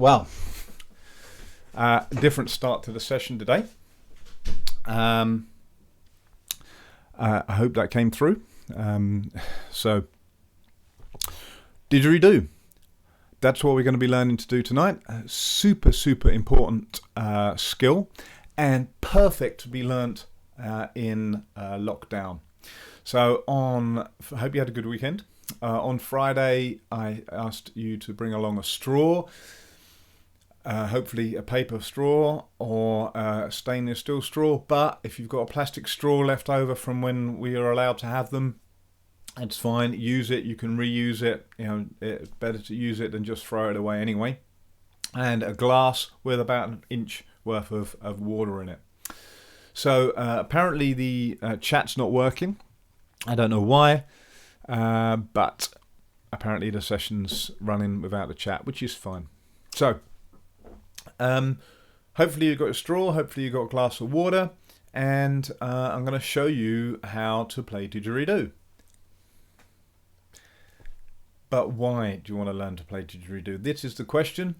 Well, different start to the session today. I hope that came through. So, Didgeridoo. That's what we're going to be learning to do tonight. Super important skill, and perfect to be learnt in lockdown. So I hope you had a good weekend. On Friday, I asked you to bring along a straw, hopefully a paper straw or a stainless steel straw. But if you've got a plastic straw left over from when we are allowed to have them, it's fine. Use it. You can reuse it. You know, it's better to use it than just throw it away anyway. And a glass with about an inch worth of water in it. So apparently the chat's not working. I don't know why, but apparently the session's running without the chat, which is fine. So hopefully you've got a straw, hopefully you've got a glass of water, and I'm going to show you how to play Didgeridoo. But why do you want to learn to play Didgeridoo? This is the question,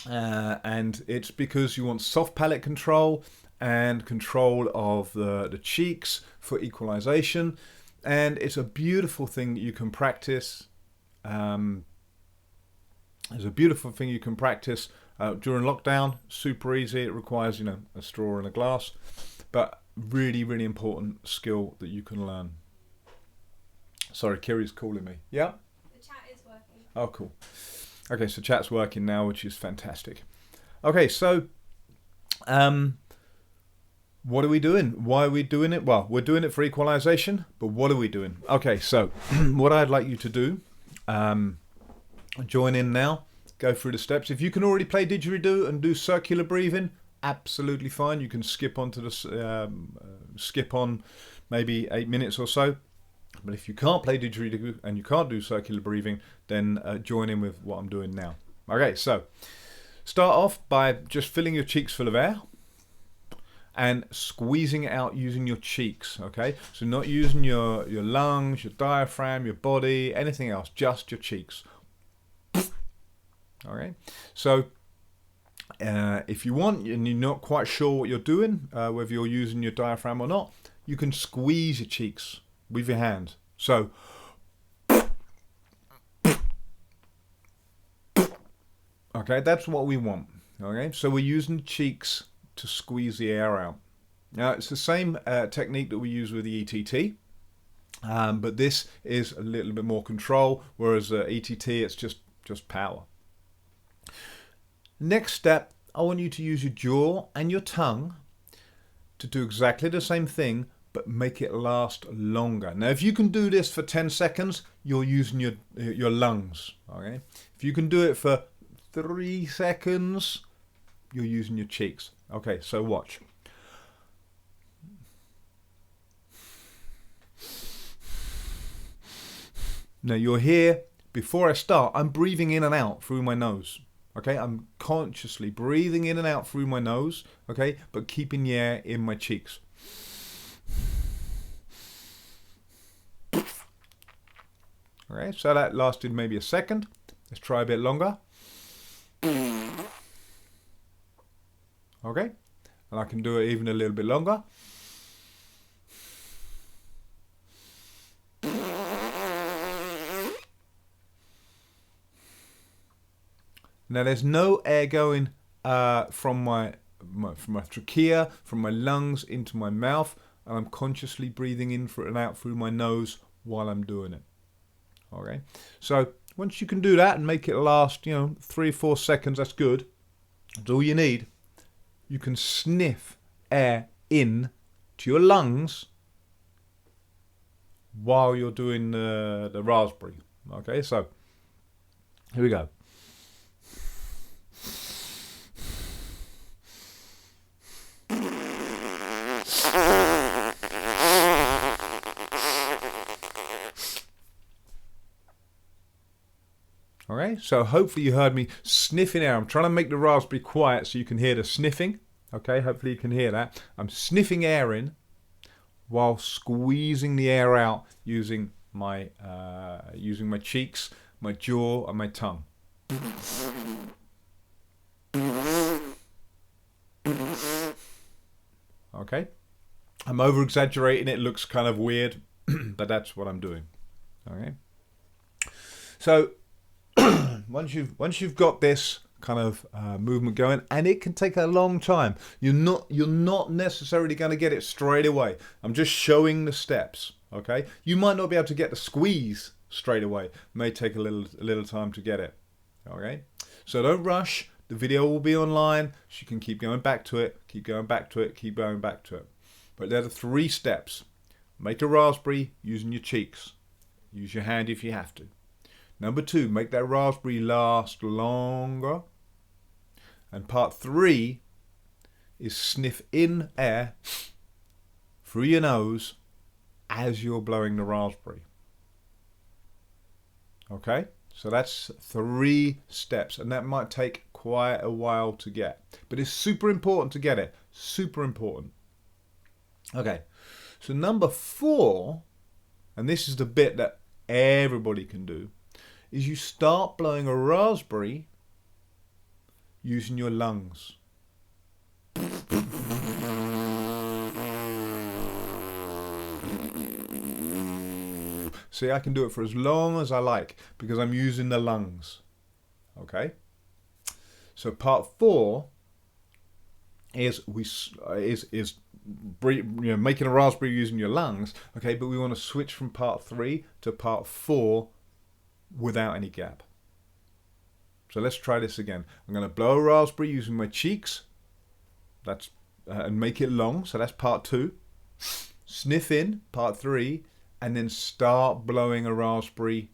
and it's because you want soft palate control and control of the cheeks for equalization, and it's a beautiful thing that you can practice. It's a beautiful thing you can practice during lockdown. Super easy. It requires, a straw and a glass, but really important skill that you can learn. Sorry, Kiri's calling me. Yeah? The chat is working. Oh, cool. Okay, so chat's working now, which is fantastic. Okay, so what are we doing? Why are we doing it? Well, we're doing it for equalization, but what are we doing? Okay, so what I'd like you to do, join in now, go through the steps. If you can already play Didgeridoo and do circular breathing, absolutely fine. You can skip on maybe 8 minutes or so. But if you can't play Didgeridoo and you can't do circular breathing, then join in with what I'm doing now. Okay, so start off by just filling your cheeks full of air and squeezing it out using your cheeks, okay? So not using your lungs, your diaphragm, your body, anything else, just your cheeks. Okay, so if you want and you're not quite sure what you're doing, whether you're using your diaphragm or not, you can squeeze your cheeks with your hand. So okay, that's what we want. Okay, so we're using the cheeks to squeeze the air out. Now it's the same technique that we use with the ETT, but this is a little bit more control, whereas ETT it's just power. Next step, I want you to use your jaw and your tongue to do exactly the same thing, but make it last longer. Now if you can do this for 10 seconds, you're using your lungs. Okay, if you can do it for 3 seconds, you're using your cheeks. Okay, so watch. Now you're here, before I start, I'm breathing in and out through my nose. Okay, I'm consciously breathing in and out through my nose, okay, but keeping the air in my cheeks. Okay, so that lasted maybe a second. Let's try a bit longer. Okay, and I can do it even a little bit longer. Now there's no air going from my trachea, from my lungs into my mouth, and I'm consciously breathing in and out through my nose while I'm doing it. Okay, so once you can do that and make it last, 3 or 4 seconds, that's good. That's all you need. You can sniff air in to your lungs while you're doing the raspberry. Okay, so here we go. Okay, so hopefully you heard me sniffing air. I'm trying to make the raspberry quiet so you can hear the sniffing. Okay, hopefully you can hear that. I'm sniffing air in while squeezing the air out using my cheeks, my jaw, and my tongue. Okay, I'm over exaggerating. It looks kind of weird, but that's what I'm doing. Okay, so once you've got this kind of movement going, and it can take a long time. You're not necessarily going to get it straight away. I'm just showing the steps. Okay, you might not be able to get the squeeze straight away. It may take a little time to get it. Okay, so don't rush. The video will be online, so you can keep going back to it, keep going back to it, keep going back to it. But there are 3 steps. Make a raspberry using your cheeks. Use your hand if you have to. Number 2, make that raspberry last longer. And part 3 is sniff in air through your nose as you're blowing the raspberry. Okay, so that's 3 steps, and that might take quite a while to get, but it's super important to get it. Super important. Okay, so number 4, and this is the bit that everybody can do, is you start blowing a raspberry using your lungs. See, I can do it for as long as I like because I'm using the lungs. Okay? So part 4 is making a raspberry using your lungs. Okay, but we want to switch from part 3 to part 4 without any gap. So let's try this again. I'm going to blow a raspberry using my cheeks. That's and make it long. So that's part 2. Sniff in, part 3. And then start blowing a raspberry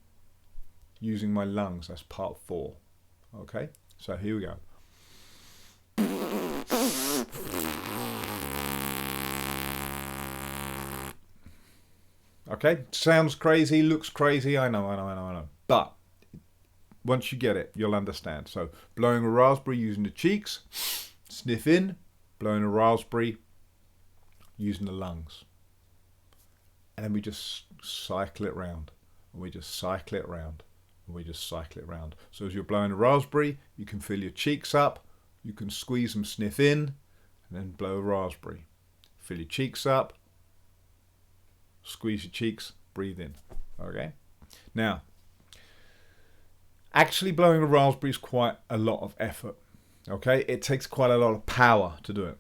using my lungs. That's part 4. Okay, so here we go. Okay, sounds crazy, looks crazy, I know. But once you get it, you'll understand. So blowing a raspberry using the cheeks, sniff in, blowing a raspberry using the lungs. And then we just cycle it round, and we just cycle it round, and we just cycle it round. So as you're blowing a raspberry, you can fill your cheeks up, you can squeeze them, sniff in, and then blow a raspberry. Fill your cheeks up, squeeze your cheeks, breathe in. Okay? Now, actually blowing a raspberry is quite a lot of effort. Okay? It takes quite a lot of power to do it.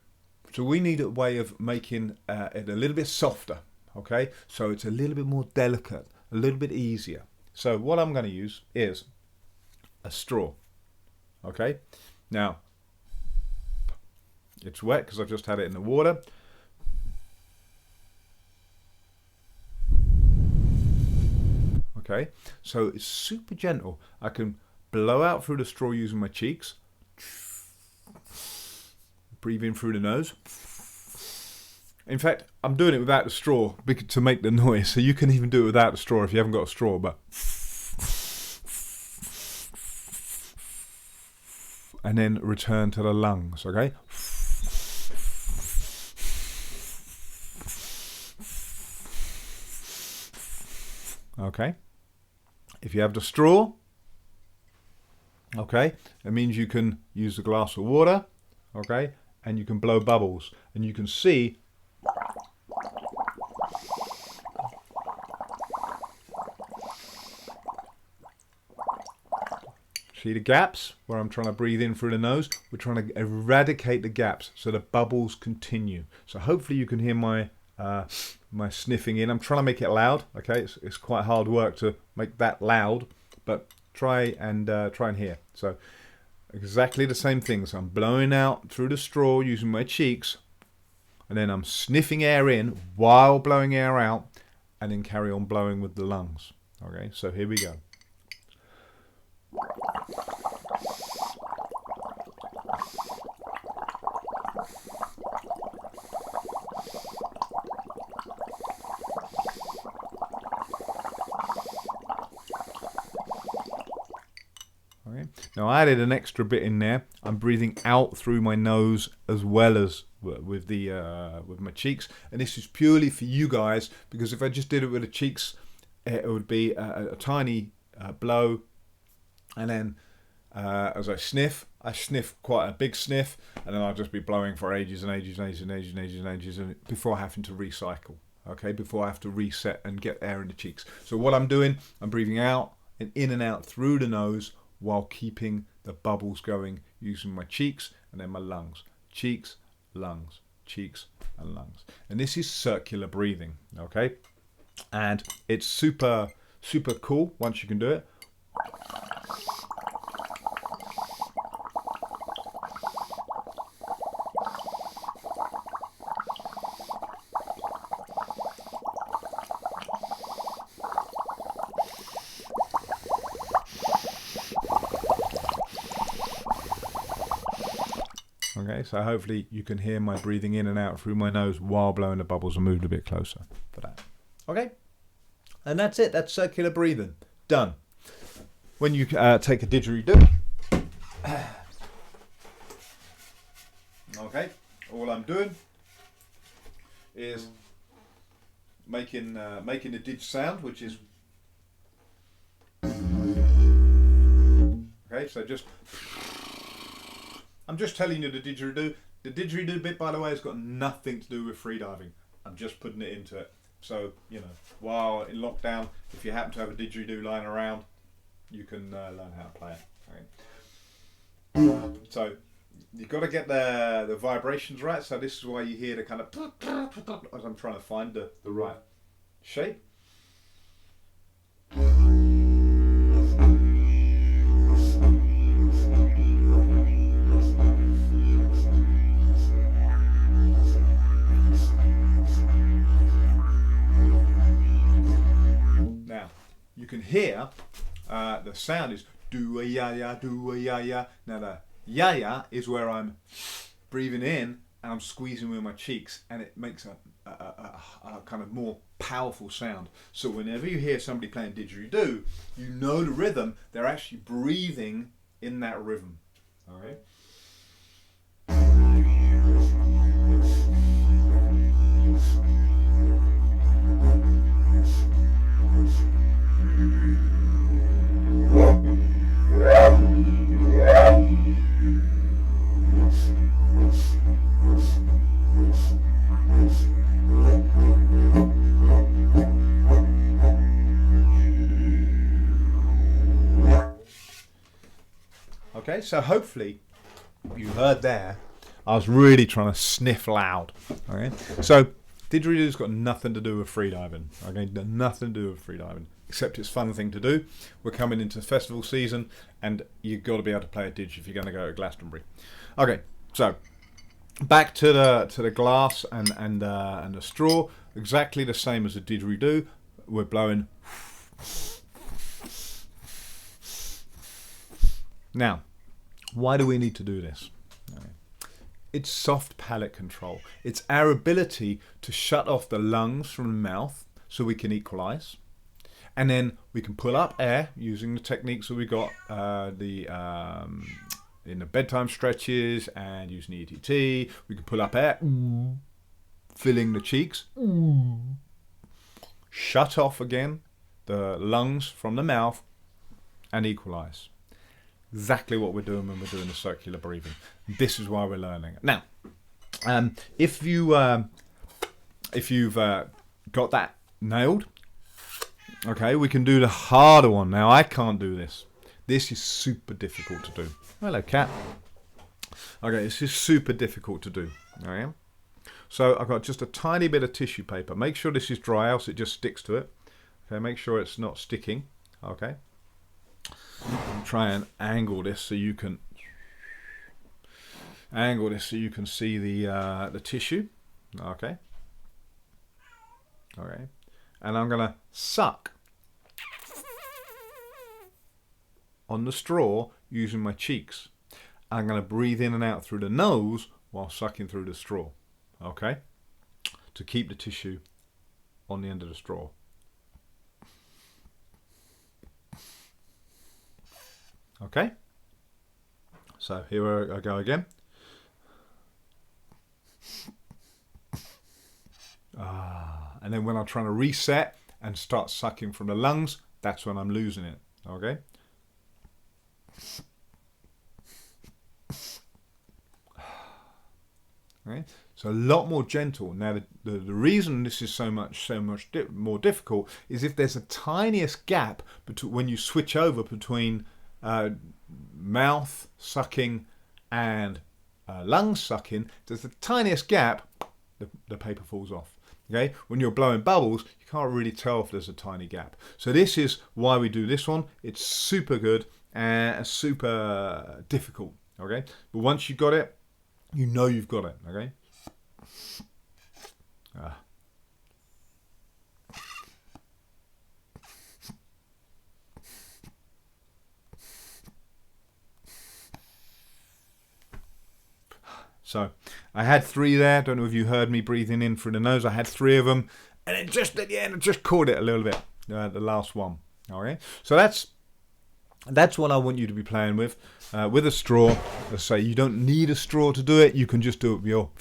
So we need a way of making it a little bit softer. Okay, so it's a little bit more delicate, a little bit easier. So what I'm going to use is a straw. Okay, now it's wet because I've just had it in the water. Okay, so it's super gentle. I can blow out through the straw using my cheeks. Breathe in through the nose. In fact, I'm doing it without the straw to make the noise, so you can even do it without the straw if you haven't got a straw, but... And then return to the lungs, okay? Okay. If you have the straw, okay, it means you can use a glass of water, okay, and you can blow bubbles, and you can see the gaps where I'm trying to breathe in through the nose? We're trying to eradicate the gaps so the bubbles continue. So hopefully you can hear my my sniffing in. I'm trying to make it loud. Okay, it's quite hard work to make that loud, but try and hear. So exactly the same thing. So I'm blowing out through the straw using my cheeks, and then I'm sniffing air in while blowing air out, and then carry on blowing with the lungs. Okay, so here we go. Okay. Now I added an extra bit in there. I'm breathing out through my nose as well as with the with my cheeks, and this is purely for you guys, because if I just did it with the cheeks, it would be a tiny blow, and then as I sniff quite a big sniff, and then I'll just be blowing for ages and ages and ages and ages and ages and ages and before having to recycle. Okay, before I have to reset and get air in the cheeks. So what I'm doing, I'm breathing out and in and out through the nose while keeping the bubbles going using my cheeks and then my lungs. Cheeks, lungs, cheeks and lungs. And this is circular breathing, okay? And it's super cool once you can do it. Okay, so hopefully you can hear my breathing in and out through my nose while blowing the bubbles. I moved a bit closer for that. Okay, and that's it. That's circular breathing. Done. When you take a didgeridoo, okay, all I'm doing is making the didge sound, which is okay. So I'm just telling you the didgeridoo. The didgeridoo bit, by the way, has got nothing to do with freediving. I'm just putting it into it. So, you know, while in lockdown, if you happen to have a didgeridoo lying around, you can learn how to play it. Okay. So, you've got to get the vibrations right. So this is why you hear the kind of, as I'm trying to find the right shape. You can hear the sound is do a ya ya, do a ya ya. Now the ya ya is where I'm breathing in and I'm squeezing with my cheeks, and it makes a kind of more powerful sound. So whenever you hear somebody playing didgeridoo, you know the rhythm. They're actually breathing in that rhythm. All right. Okay, so hopefully you heard there, I was really trying to sniff loud. Okay, so didgeridoo's got nothing to do with freediving. Okay, nothing to do with freediving, except it's a fun thing to do. We're coming into festival season, and you've got to be able to play a didge if you're going to go to Glastonbury. Okay, so back to the glass and the straw, exactly the same as a didgeridoo. We're blowing. Now, why do we need to do this? It's soft palate control. It's our ability to shut off the lungs from the mouth so we can equalize. And then we can pull up air using the techniques that we got in the bedtime stretches and using the ETT. We can pull up air, filling the cheeks. Shut off again the lungs from the mouth and equalize. Exactly what we're doing when we're doing the circular breathing. This is why we're learning it. Now, if you've got that nailed, okay, we can do the harder one. Now, I can't do this. This is super difficult to do. Hello, cat. Okay, this is super difficult to do. Okay, so I've got just a tiny bit of tissue paper. Make sure this is dry, else it just sticks to it. Okay, make sure it's not sticking. Okay. Try and angle this so you can see the tissue. Okay. Okay. And I'm gonna suck on the straw using my cheeks. I'm gonna breathe in and out through the nose while sucking through the straw. Okay. To keep the tissue on the end of the straw. Okay, so here I go again. And then when I'm trying to reset and start sucking from the lungs, that's when I'm losing it. Okay. Okay? So a lot more gentle. Now the reason this is so much more difficult is if there's a tiniest gap between when you switch over between mouth sucking and lung sucking. There's the tiniest gap, the paper falls off. Okay, when you're blowing bubbles, you can't really tell if there's a tiny gap. So this is why we do this one. It's super good and super difficult. Okay, but once you got it, you know you've got it. Okay. So I had 3 there. Don't know if you heard me breathing in through the nose. I had 3 of them, and it just at the end, I just caught it a little bit. The last one. Okay, so that's what I want you to be playing with a straw. Let's say you don't need a straw to do it. You can just do it with your.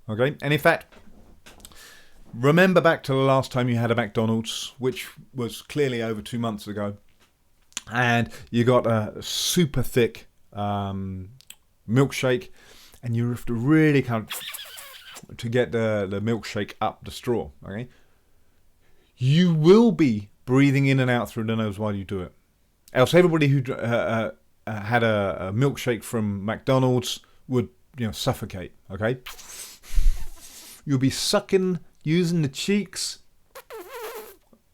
Okay, and in fact, remember back to the last time you had a McDonald's, which was clearly over 2 months ago, and you got a super thick milkshake, and you have to really kind of to get the milkshake up the straw. Okay, you will be breathing in and out through the nose while you do it. Else, everybody who had a milkshake from McDonald's would suffocate. Okay, you'll be sucking using the cheeks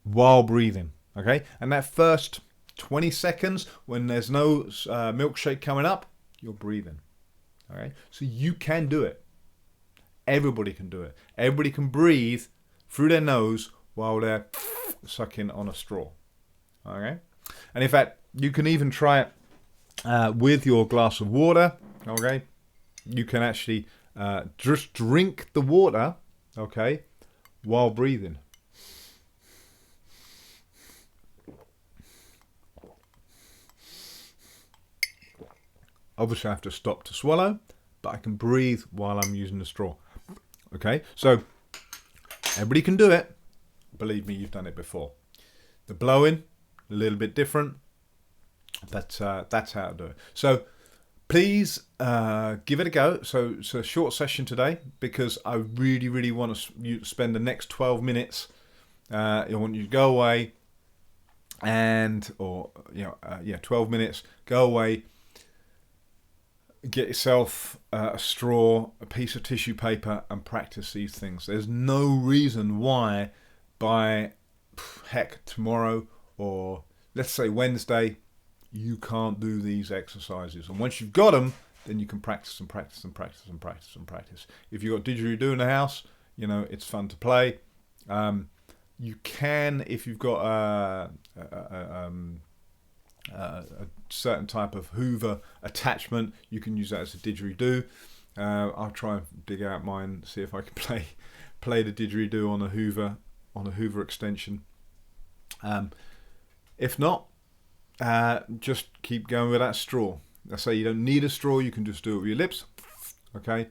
while breathing. Okay, and that first 20 seconds when there's no milkshake coming up, you're breathing. Alright, so you can do it. Everybody can do it. Everybody can breathe through their nose while they're sucking on a straw. Okay, and in fact, you can even try it with your glass of water. Okay, you can actually just drink the water. Okay, while breathing. Obviously, I have to stop to swallow, but I can breathe while I'm using the straw. Okay, so everybody can do it. Believe me, you've done it before. The blowing, a little bit different, but that's how to do it. So please give it a go. So it's a short session today because I really, really want you to spend the next 12 minutes. I want you to go away and, 12 minutes, go away. Get yourself a straw, a piece of tissue paper, and practice these things. There's no reason why by tomorrow or let's say Wednesday you can't do these exercises. And once you've got them, then you can practice and practice and practice and practice and practice. If you've got Didgeridoo in the house, it's fun to play. You can, if you've got a certain type of Hoover attachment, you can use that as a Didgeridoo. I'll try and dig out mine, see if I can play the Didgeridoo on a Hoover extension. If not, just keep going with that straw. I say you don't need a straw, you can just do it with your lips. Okay,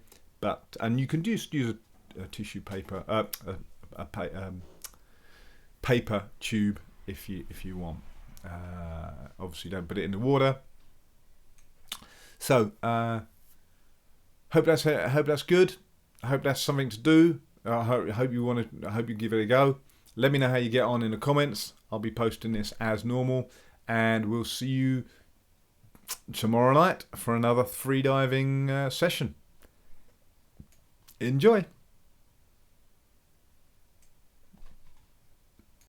and you can just use a tissue paper, paper tube if you want. Obviously don't put it in the water. So hope that's good. I hope that's something to do. I hope you give it a go. Let me know how you get on in the comments. I'll be posting this as normal, and we'll see you tomorrow night for another freediving session. Enjoy.